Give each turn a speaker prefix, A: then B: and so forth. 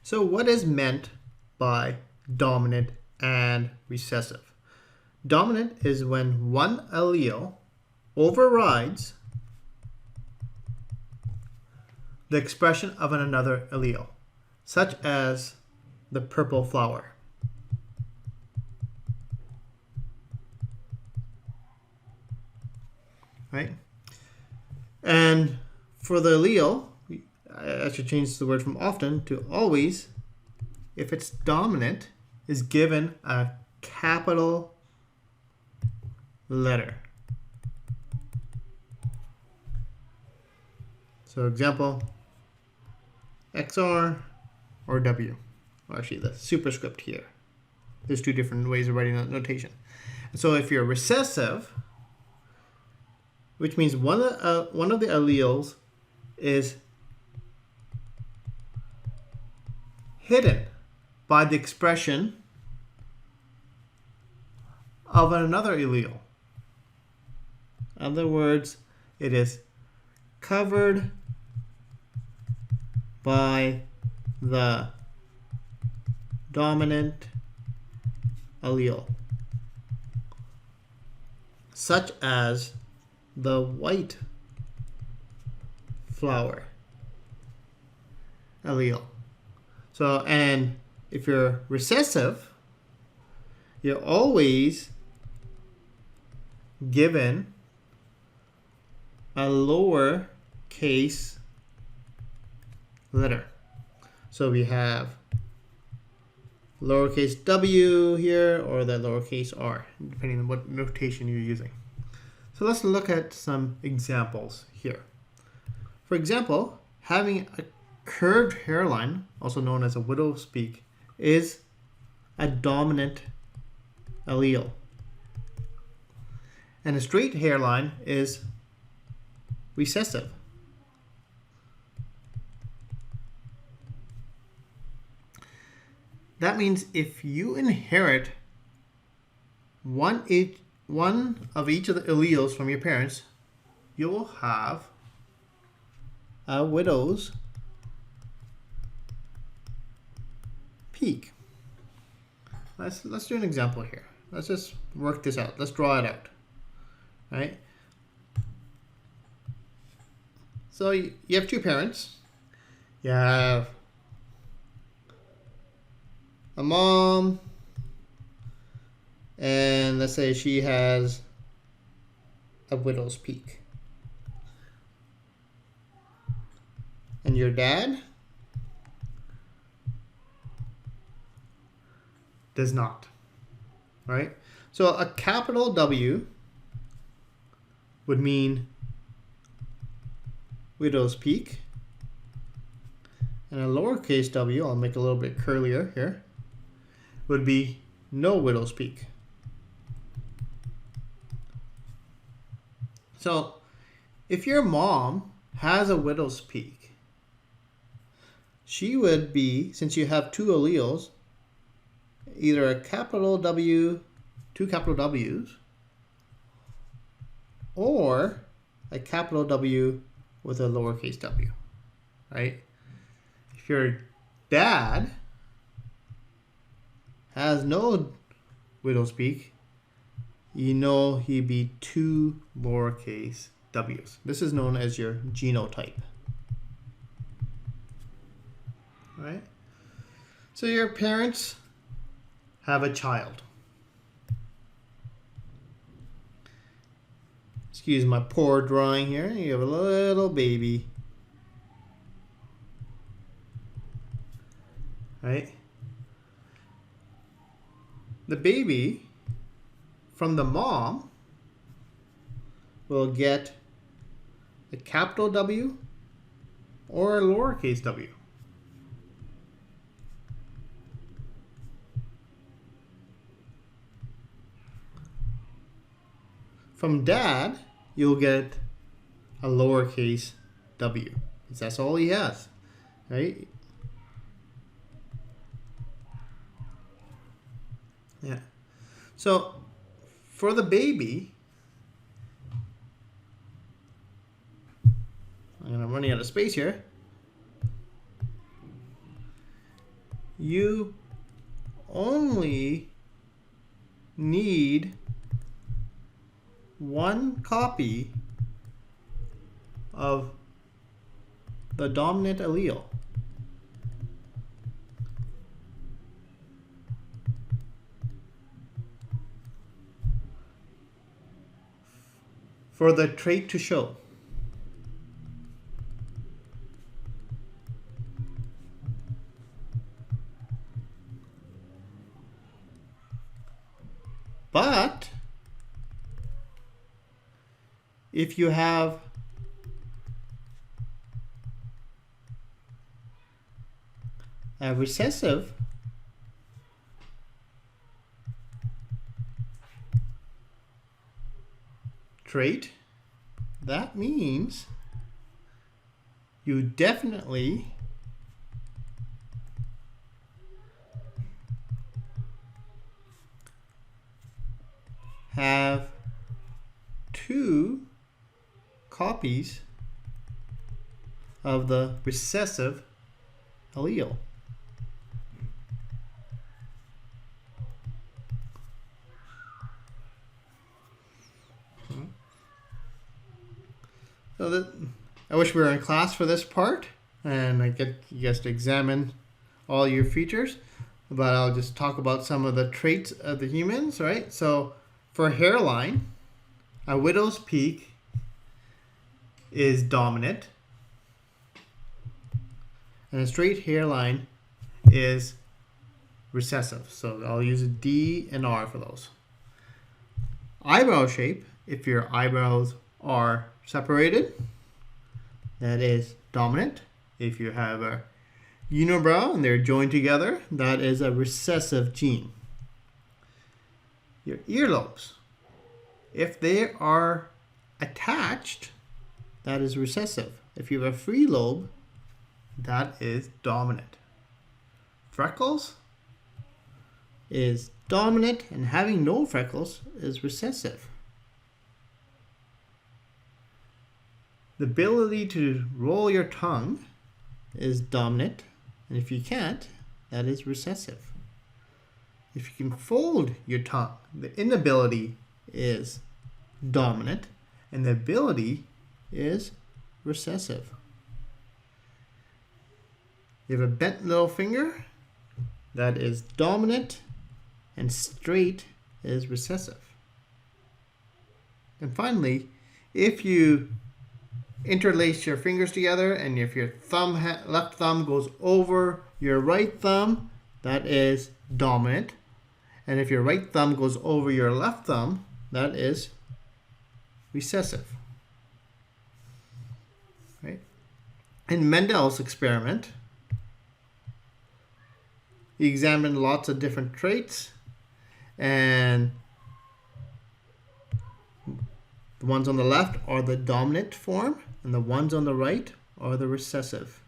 A: So what is meant by dominant and recessive? Dominant is when one allele overrides the expression of another allele, such as the purple flower. Right? And for the allele, I should change the word from often to always, if it's dominant, is given a capital letter. So example, XR or W. Or actually the superscript here. There's two different ways of writing that notation. So if you're recessive, which means one of the alleles is hidden by the expression of another allele. In other words, it is covered by the dominant allele, such as the white flower allele. So, and if you're recessive, you're always given a lower case letter. So we have lowercase w here or the lowercase r, depending on what notation you're using. So let's look at some examples here. For example, having a curved hairline, also known as a widow's peak, is a dominant allele. And a straight hairline is recessive. That means if you inherit one of each of the alleles from your parents, you will have a widow's peak. Let's do an example here. Let's just work this out. Let's draw it out. Right? So you have two parents. You have a mom, and let's say she has a widow's peak. And your dad does not, right? So a capital W would mean widow's peak, and a lowercase w, I'll make a little bit curlier here, would be no widow's peak. So if your mom has a widow's peak, she would be, since you have two alleles, either a capital W, two capital W's, or a capital W with a lowercase w, right? If your dad has no widow's peak, you know he'd be two lowercase w's. This is known as your genotype. Right? So your parents have a child. Excuse my poor drawing here. You have a little baby. Right? The baby from the mom will get a capital W or a lowercase w. From dad, you'll get a lowercase w, because that's all he has, right? Yeah. So for the baby, I'm running out of space here. you only need one copy of the dominant allele. For the trait to show. But if you have a recessive trait, that means you definitely have two copies of the recessive allele. So I wish we were in class for this part, and I get you guys to examine all your features, but I'll just talk about some of the traits of the humans, right? So for hairline, a widow's peak is dominant, and a straight hairline is recessive. So I'll use a D and R for those. Eyebrow shape, if your eyebrows are separated, that is dominant. If you have a unibrow and they're joined together, that is a recessive gene. Your earlobes, if they are attached, that is recessive. If you have a free lobe, that is dominant. Freckles is dominant, and having no freckles is recessive. The ability to roll your tongue is dominant, and if you can't, that is recessive. If you can fold your tongue, the inability is dominant, and the ability is recessive. You have a bent little finger, that is dominant, and straight is recessive. And finally, if you interlace your fingers together, and if your left thumb goes over your right thumb, that is dominant. And if your right thumb goes over your left thumb, that is recessive. Right? In Mendel's experiment, he examined lots of different traits, and the ones on the left are the dominant form, and the ones on the right are the recessive.